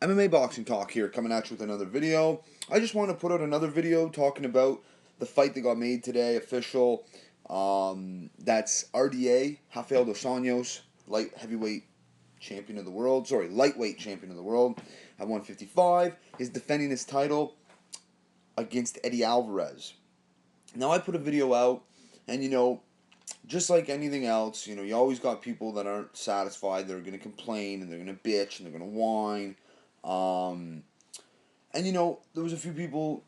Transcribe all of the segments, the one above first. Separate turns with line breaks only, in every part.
MMA Boxing Talk here, coming at you with another video. I just want to put out another video talking about the fight that got made today, official. That's RDA, Rafael Dos Anjos, light heavyweight champion of the world. Sorry, lightweight champion of the world at 155. Is defending his title against Eddie Alvarez. Now, I put a video out, and just like anything else, you always got people that aren't satisfied. They're going to complain, and they're going to bitch, and they're going to whine. And there was a few people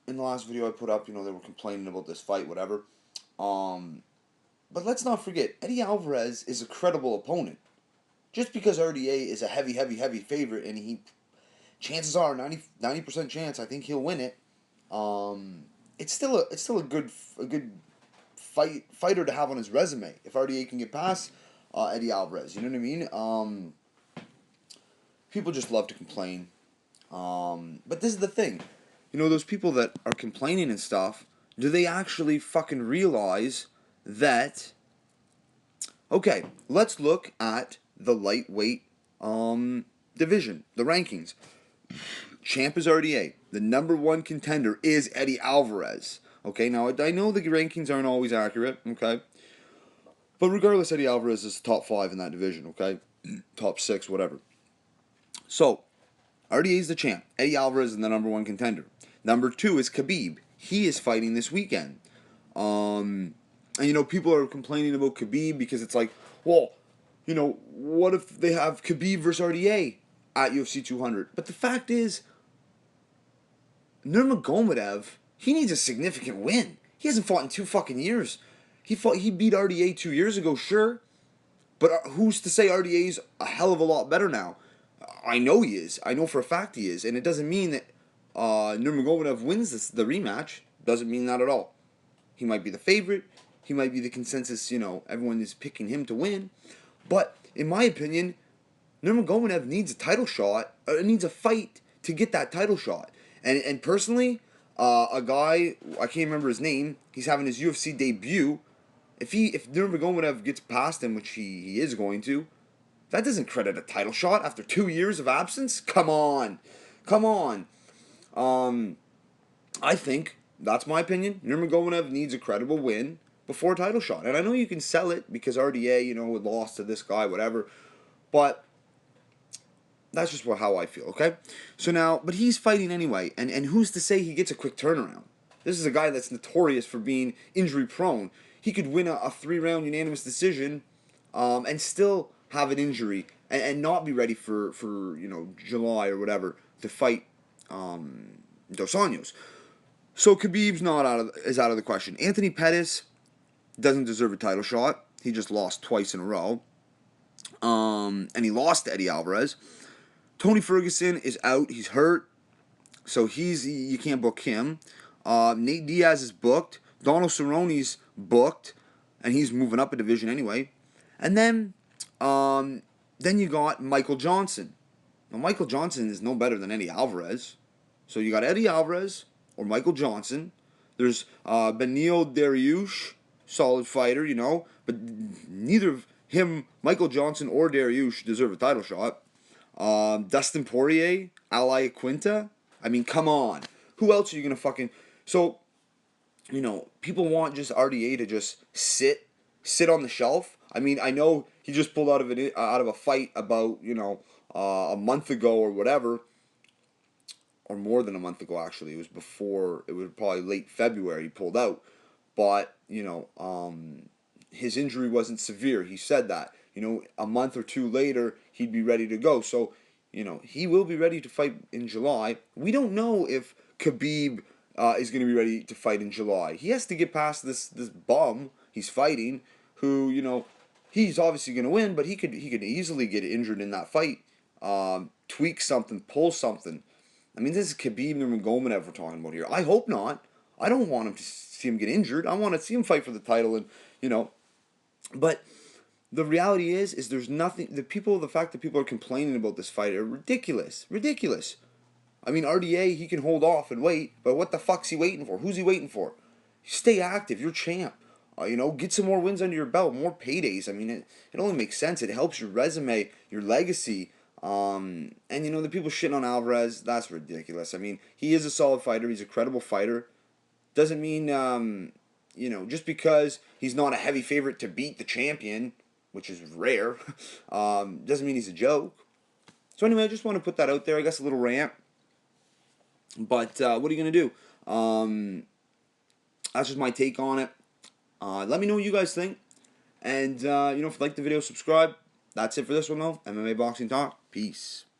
in the last video I put up, they were complaining about this fight, whatever. But let's not forget, Eddie Alvarez is a credible opponent. Just because RDA is a heavy favorite, and chances are 90% chance I think he'll win it. It's still a good fighter to have on his resume if RDA can get past Eddie Alvarez. You know what I mean? People just love to complain. But this is the thing. Those people that are complaining and stuff, do they actually fucking realize that... Okay, let's look at the lightweight division, the rankings. Champ is RDA. The number one contender is Eddie Alvarez. Okay, now I know the rankings aren't always accurate, okay? But regardless, Eddie Alvarez is top 5 in that division, okay? Top 6, whatever. So, RDA is the champ. Eddie Alvarez is the number one contender. Number 2 is Khabib. He is fighting this weekend. And people are complaining about Khabib because it's like, well, what if they have Khabib versus RDA at UFC 200? But the fact is, Nurmagomedov, he needs a significant win. He hasn't fought in 2 fucking years. He beat RDA 2 years ago, sure. But who's to say RDA's a hell of a lot better now? I know he is. I know for a fact he is. And it doesn't mean that Nurmagomedov wins the rematch. Doesn't mean that at all. He might be the favorite. He might be the consensus, everyone is picking him to win. But, in my opinion, Nurmagomedov needs a title shot, needs a fight to get that title shot. And personally, a guy, I can't remember his name, he's having his UFC debut. If Nurmagomedov gets past him, which he is going to, that doesn't credit a title shot after 2 years of absence. Come on. I think, that's my opinion, Nurmagomedov needs a credible win before a title shot. And I know you can sell it because RDA, had lost to this guy, whatever. But that's just how I feel, okay? So now, but he's fighting anyway, and who's to say he gets a quick turnaround? This is a guy that's notorious for being injury prone. He could win a 3-round unanimous decision and still have an injury and not be ready for July or whatever to fight Dos Anjos. So Khabib's is out of the question. Anthony Pettis doesn't deserve a title shot. He just lost twice in a row. And he lost to Eddie Alvarez. Tony Ferguson is out. He's hurt. So you can't book him. Nate Diaz is booked. Donald Cerrone's booked. And he's moving up a division anyway. And then you got Michael Johnson. Now, Michael Johnson is no better than Eddie Alvarez. So you got Eddie Alvarez or Michael Johnson. There's Beneil Dariush, solid fighter, but neither of him, Michael Johnson or Dariush, deserve a title shot. Dustin Poirier, Ally Quinta. I mean, come on. Who else are you going to fucking... So, people want just RDA to just sit on the shelf. I mean, I know he just pulled out of a fight about, a month ago or whatever. Or more than a month ago, actually. It was probably late February he pulled out. But, his injury wasn't severe. He said that. A month or 2 later, he'd be ready to go. So, he will be ready to fight in July. We don't know if Khabib is going to be ready to fight in July. He has to get past this bum he's fighting, who, he's obviously going to win, but he could easily get injured in that fight. Tweak something, pull something. I mean, this is Khabib Nurmagomedov we're talking about here. I hope not. I don't want him to see him get injured. I want to see him fight for the title, and but the reality is there's nothing. The fact that people are complaining about this fight are ridiculous. I mean, RDA, he can hold off and wait, but what the fuck's he waiting for? Who's he waiting for? Stay active. You're champ. Get some more wins under your belt, more paydays. I mean, it only makes sense. It helps your resume, your legacy. And, you know, the people shitting on Alvarez, that's ridiculous. I mean, he is a solid fighter. He's a credible fighter. Doesn't mean, you know, just because he's not a heavy favorite to beat the champion, which is rare, doesn't mean he's a joke. So anyway, I just want to put that out there. I guess a little rant. But what are you going to do? That's just my take on it. Let me know what you guys think. And, you know, if you like the video, subscribe. That's it for this one, though. MMA Boxing Talk. Peace.